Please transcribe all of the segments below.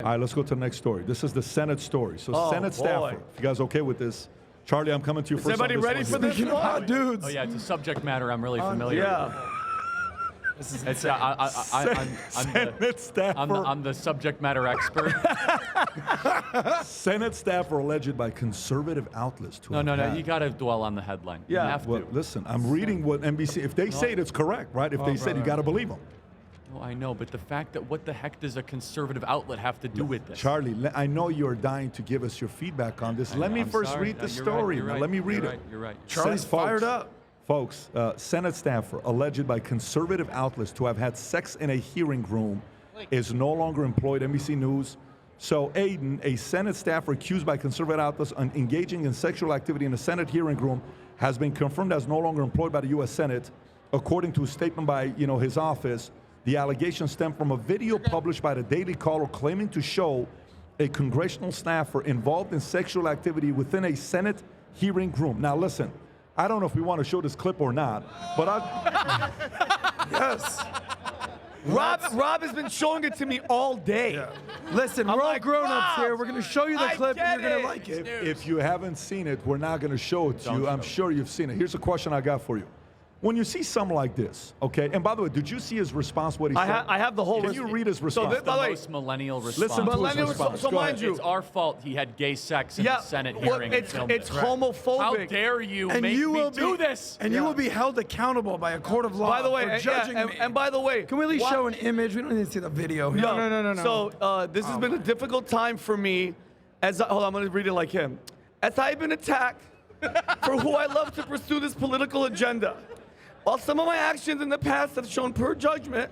All right, let's go to the next story. This is the Senate story. So Senate staffer, if you guys okay with this. Charlie, I'm coming to you first. Is everybody ready for this one? Dudes. Oh yeah, it's a subject matter I'm really familiar with. This is It's, I'm the subject matter expert. Senate staffer alleged by conservative outlets to No, you got to dwell on the headline. Yeah. You have Well, to. listen, I'm reading what NBC, if they say it, it's correct, right? If they said, you got to believe them. Oh, I know, but the fact that what the heck does a conservative outlet have to do with this? Charlie, I know you're dying to give us your feedback on this. Let me first read the story. You're right, Let me read you're it. Right, you're right. Charlie's fired up. Folks, Senate staffer alleged by conservative outlets to have had sex in a hearing room is no longer employed. NBC News. So Aidan, a Senate staffer accused by conservative outlets of engaging in sexual activity in a Senate hearing room, has been confirmed as no longer employed by the U.S. Senate, according to a statement by his office. The allegations stem from a video published by the Daily Caller claiming to show a congressional staffer involved in sexual activity within a Senate hearing room. Now, listen, I don't know if we want to show this clip or not, but Yes. Rob has been showing it to me all day. Yeah. Listen, we're all grown-ups here. We're going to show you the clip, and you're going to like it. if you haven't seen it, we're not going to show it to you. I'm sure you've seen it. Here's a question I got for you. When you see something like this, okay, and by the way, did you see his response, what he said? I have the whole. Can you read his response? So, by the way, Most millennial response. Listen to his response. So Go mind ahead. you, It's our fault he had gay sex in the Senate hearing. it's and filmed it. homophobic. How dare you And make you me will do be, this? And you will be held accountable by a court of law By the way, for judging me. and by the way, Can we at least show an image? We don't need to see the video. No. So this has been a difficult time for me. Hold on, I'm going to read it like him. As I've been attacked for who I love to pursue this political agenda. While some of my actions in the past have shown poor judgment,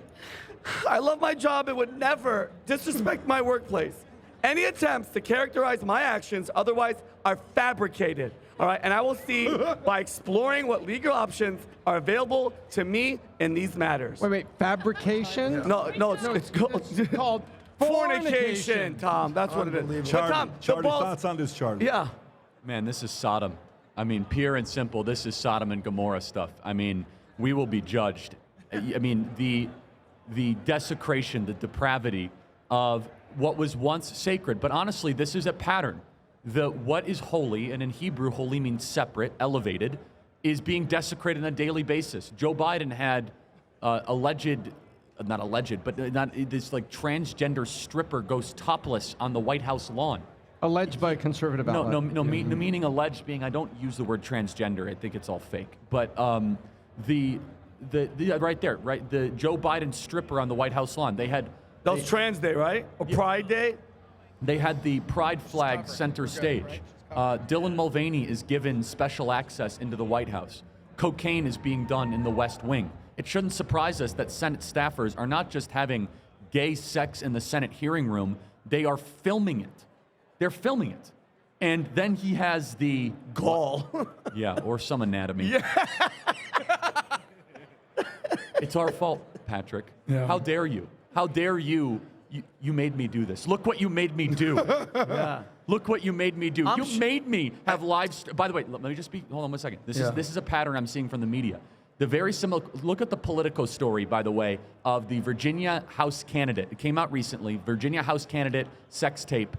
I love my job and would never disrespect my workplace. Any attempts to characterize my actions otherwise are fabricated. All right, and I will see by exploring what legal options are available to me in these matters. Wait, fabrication? No, it's called fornication, Tom. That's what it is. But Charlie, Tom, Charlie, the balls, thoughts on this, Charlie? yeah. Man, this is Sodom. I mean, pure and simple, this is Sodom and Gomorrah stuff. I mean, we will be judged. I mean, the desecration, the depravity of what was once sacred. But honestly, this is a pattern. What is holy, and in Hebrew, holy means separate, elevated, is being desecrated on a daily basis. Joe Biden had this like transgender stripper goes topless on the White House lawn. Alleged by a conservative outlet. No, meaning alleged being, I don't use the word transgender. I think it's all fake. But the right there, right? The Joe Biden stripper on the White House lawn. That was Trans Day, right? Or Pride Day? They had the pride flag center stage. Dylan Mulvaney is given special access into the White House. Cocaine is being done in the West Wing. It shouldn't surprise us that Senate staffers are not just having gay sex in the Senate hearing room, they are filming it. They're filming it. And then he has the gall. Yeah, or some anatomy. Yeah. It's our fault, Patrick. Yeah. How dare you? How dare you? You made me do this. Look what you made me do. Yeah. Look what you made me do. You made me have by the way, let me just hold on one second. This is a pattern I'm seeing from the media. The very similar, look at the Politico story, by the way, of the Virginia House candidate. It came out recently, Virginia House candidate sex tape.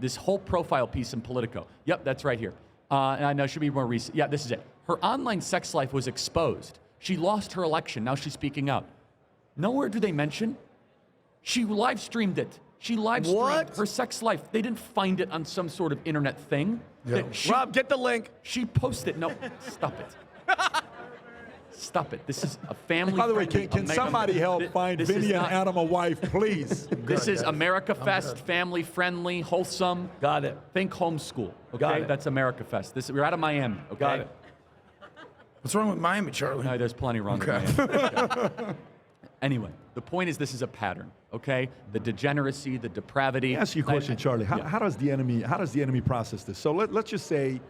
This whole profile piece in Politico. Yep, that's right here. And I know it should be more recent. Yeah, this is it. Her online sex life was exposed. She lost her election. Now she's speaking out. Nowhere do they mention. She live streamed it. She live streamed her sex life. They didn't find it on some sort of internet thing. Yeah. Rob, get the link. She posted. No, stop it. Stop it. This is a family. By the way, can somebody help find Vinny and Adam a wife, please? This is America Fest, family friendly, wholesome. Got it. Think homeschool. Okay, Got it. That's America Fest. We're out of Miami. Okay. Got it. What's wrong with Miami, Charlie? No, there's plenty wrong with Miami. Okay. Anyway, the point is this is a pattern. Okay, the degeneracy, the depravity. Let me ask you a question, Charlie. How does the enemy process this? So let's just say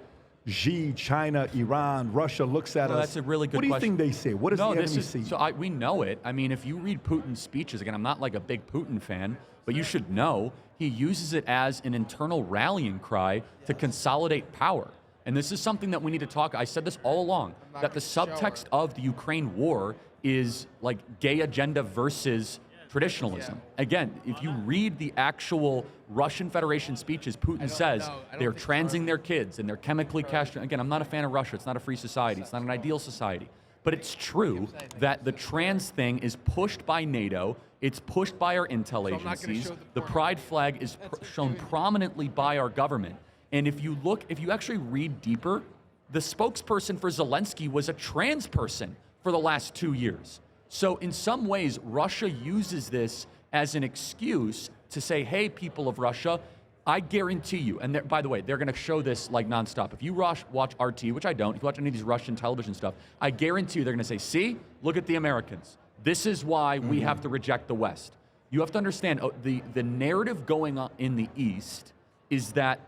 Xi, China, Iran, Russia looks at us. That's a really good question. What do you question. think they say? What does the enemy see? So we know it. I mean, if you read Putin's speeches, again, I'm not like a big Putin fan, but you should know he uses it as an internal rallying cry to consolidate power. And this is something that we need to talk. I said this all along, that the subtext of the Ukraine war is like gay agenda versus traditionalism. Again, if you read the actual Russian Federation speeches, Putin says they're transing their kids and they're chemically castrating. Again, I'm not a fan of Russia. It's not a free society. It's not an ideal society. But it's true that the trans thing is pushed by NATO. It's pushed by our intel agencies. The pride flag is shown prominently by our government. And if you actually read deeper, the spokesperson for Zelensky was a trans person for the last 2 years. So in some ways, Russia uses this as an excuse to say, hey, people of Russia, I guarantee you, and by the way, they're going to show this like nonstop. If you watch RT, which I don't, if you watch any of these Russian television stuff, I guarantee you they're going to say, see, look at the Americans. This is why we have to reject the West. You have to understand, the narrative going on in the East is that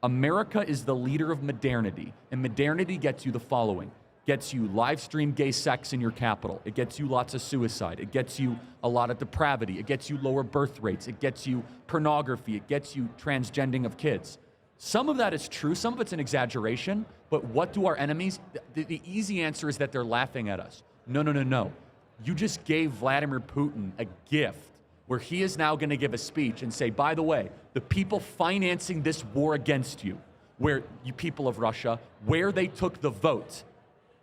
America is the leader of modernity, and modernity gets you the following. Gets you live stream gay sex in your capital. It gets you lots of suicide. It gets you a lot of depravity. It gets you lower birth rates. It gets you pornography. It gets you transgending of kids. Some of that is true. Some of it's an exaggeration. But what do our enemies? The easy answer is that they're laughing at us. No, no, no, no. You just gave Vladimir Putin a gift where he is now going to give a speech and say, by the way, the people financing this war against you, where you people of Russia, where they took the vote,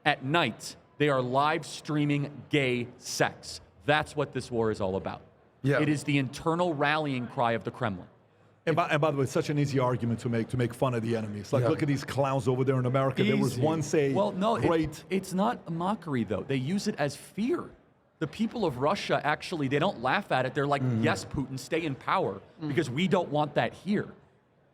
at night, they are live streaming gay sex. That's what this war is all about. Yeah. It is the internal rallying cry of the Kremlin. And by the way, it's such an easy argument to make fun of the enemy. It's like, look at these clowns over there in America. There was once a great... It's not a mockery, though. They use it as fear. The people of Russia, actually, they don't laugh at it. They're like, yes, Putin, stay in power, because we don't want that here.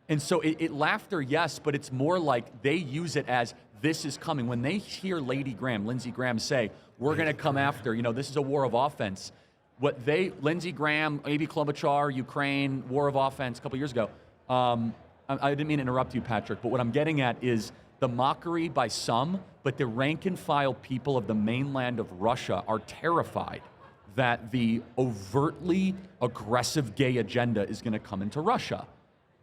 And so laughter, yes, but it's more like they use it as this is coming. When they hear Lindsey Graham say, we're going to come after, this is a war of offense. Lindsey Graham, Amy Klobuchar, Ukraine, war of offense a couple years ago. I didn't mean to interrupt you, Patrick, but what I'm getting at is the mockery by some, but the rank and file people of the mainland of Russia are terrified that the overtly aggressive gay agenda is going to come into Russia.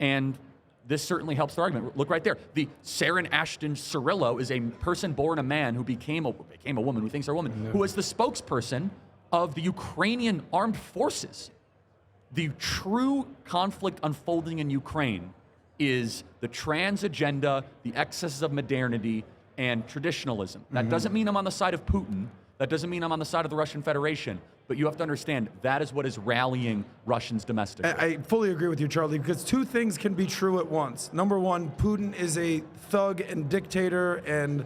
And this certainly helps the argument. Look right there. The Saren Ashton Cirillo is a person born a man who became a woman, who thinks they're a woman, who was the spokesperson of the Ukrainian armed forces. The true conflict unfolding in Ukraine is the trans agenda, the excesses of modernity, and traditionalism. That doesn't mean I'm on the side of Putin. That doesn't mean I'm on the side of the Russian Federation. But you have to understand, that is what is rallying Russians domestically. I fully agree with you, Charlie, because two things can be true at once. Number one, Putin is a thug and dictator and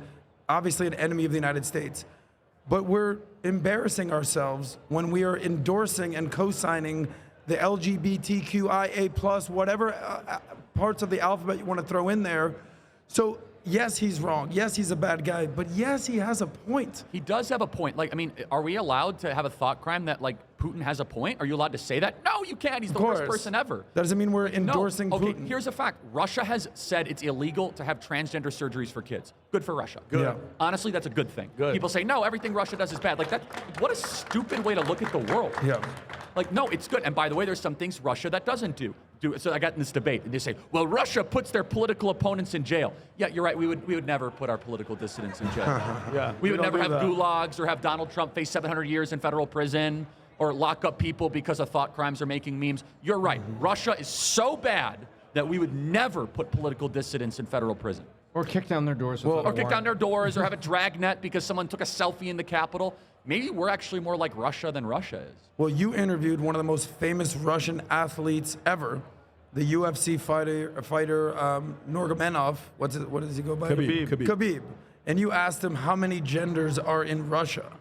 obviously an enemy of the United States. But we're embarrassing ourselves when we are endorsing and co-signing the LGBTQIA+, whatever parts of the alphabet you want to throw in there. So yes, he's wrong. Yes, he's a bad guy. But yes, he has a point. He does have a point. Are we allowed to have a thought crime that, Putin has a point? Are you allowed to say that? No, you can't. He's the worst person ever. That doesn't mean we're endorsing Putin. Here's a fact. Russia has said it's illegal to have transgender surgeries for kids. Good for Russia. Good. Yeah. Honestly, that's a good thing. Good. People say, no, everything Russia does is bad. What a stupid way to look at the world. Yeah. No, it's good. And by the way, there's some things Russia that doesn't do. So I got in this debate, and they say, well, Russia puts their political opponents in jail. Yeah, you're right. We would never put our political dissidents in jail. Yeah, we would never have gulags or have Donald Trump face 700 years in federal prison or lock up people because of thought crimes or making memes. You're right. Russia is so bad that we would never put political dissidents in federal prison. Or kick down their doors. Or kick down their doors or have a dragnet because someone took a selfie in the Capitol. Maybe we're actually more like Russia than Russia is. Well, you interviewed one of the most famous Russian athletes ever, the UFC fighter Nurmagomedov. What does he go by? Khabib. And you asked him how many genders are in Russia.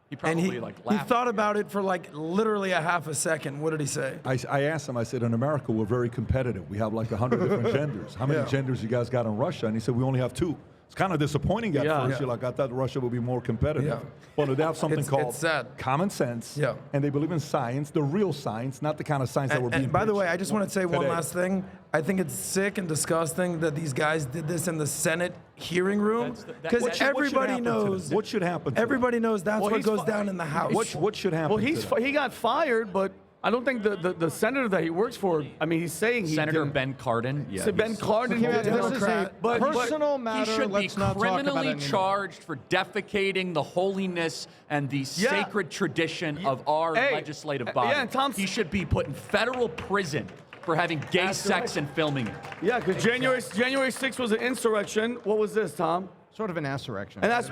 He probably laughed. He thought about it for literally a half a second. What did he say? I asked him, I said, in America, we're very competitive. We have 100 different genders. How many genders you guys got in Russia? And he said, we only have 2. It's kind of disappointing at first. You're like, I thought Russia would be more competitive. Yeah. Well, they have something called sad. common sense. Yeah. And they believe in science, the real science, not the kind of science that we're being. And by the way, I just want to say today. one last thing. I think it's sick and disgusting that these guys did this in the Senate hearing room, because everybody knows. What should happen? Everybody knows that's what goes down in the House. What should happen? Well, he got fired, but I don't think the senator that he works for, I mean, he's saying he Senator didn't. Ben Cardin. Yeah, Ben Cardin. Yeah, this is a Democrat. personal he matter. should Let's be not talk about it criminally anymore. charged for defecating the holiness and the sacred tradition of our legislative body. Yeah, and Tom, he should be put in federal prison for having gay sex and filming it. Yeah, because January 6th was an insurrection. What was this, Tom? Sort of an assurrection. And that's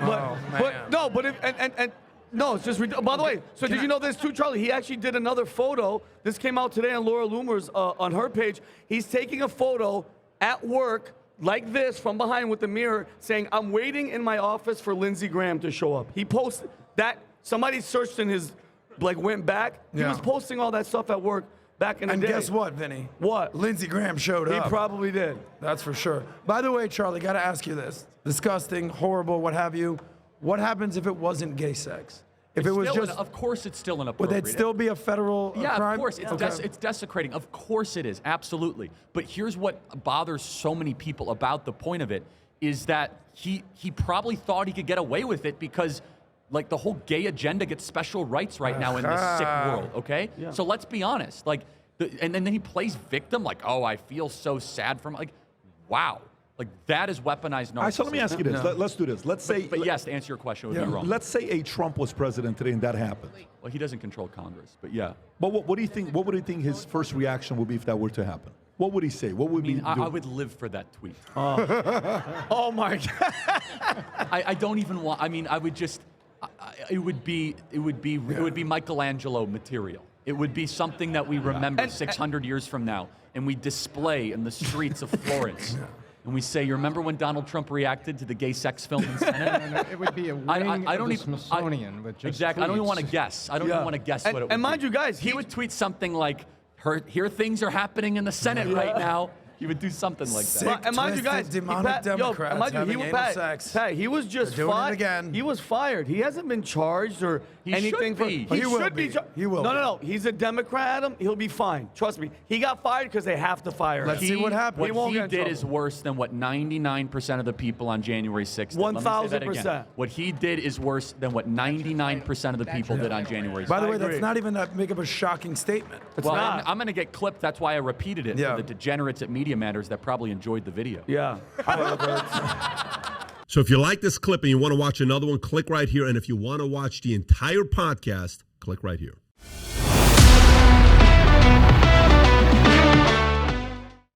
no, it's just by the way. So did you know this too, Charlie? He actually did another photo. This came out today on Laura Loomer's on her page. He's taking a photo at work like this from behind with the mirror, saying, "I'm waiting in my office for Lindsey Graham to show up." He posted that. Somebody searched in his went back. He was posting all that stuff at work back in the day. And guess what, Vinny? What? Lindsey Graham showed up. He probably did. That's for sure. By the way, Charlie, got to ask you this. Disgusting, horrible, what have you. What happens if it wasn't gay sex? If it was just, of course, it's still would inappropriate. it still be a federal Yeah, crime? of course. It's desecrating. Of course it is. Absolutely. But here's what bothers so many people about the point of it is that he probably thought he could get away with it because, like, the whole gay agenda gets special rights right now in this sick world, okay? Yeah. So let's be honest. Like, and then he plays victim, like, oh, I feel so sad for him. Like, wow. Like, that is weaponized narcissism. All right, so let me ask you this. Let's do this. Let's say... But yes, to answer your question, it would be wrong. Let's say a Trump was president today and that happened. Well, he doesn't control Congress, but yeah. But what do you think? What would you think his first reaction would be if that were to happen? What would he say? What would I would live for that tweet. Oh my God. I don't even want. I mean, I would just. It would be Michelangelo material. It would be something that we remember 600 years from now, and we display in the streets of Florence. And we say, you remember when Donald Trump reacted to the gay sex film in Senate? No, it would be a wing of the Smithsonian with just exactly. I don't even tweets. want to guess. I don't even want to guess what it would be. And mind you guys, he would tweet something like, here things are happening in the Senate right now. He would do something like that. Sick, and mind you guys, twisted, demonic Democrats having anal sex. He was just They're doing it fired. again. He was fired. He hasn't been charged or He anything. should be. He should be. He will No. He's a Democrat. He'll be fine. Trust me. He got fired because they have to fire him. Let's see what happens. He won't What get he in did is trouble. worse than what 99% of the people on January 6th did. Let me say that again. 1000%. What he did is worse than what 99% of the people did on January 6th. By the way, agree. that's not even that big of a shocking statement. Well, not. I'm going to get clipped. That's why I repeated it Yeah. for the degenerates at Media Matters that probably enjoyed the video. Yeah. So if you like this clip and you want to watch another one, click right here. And if you want to watch the entire podcast, click right here.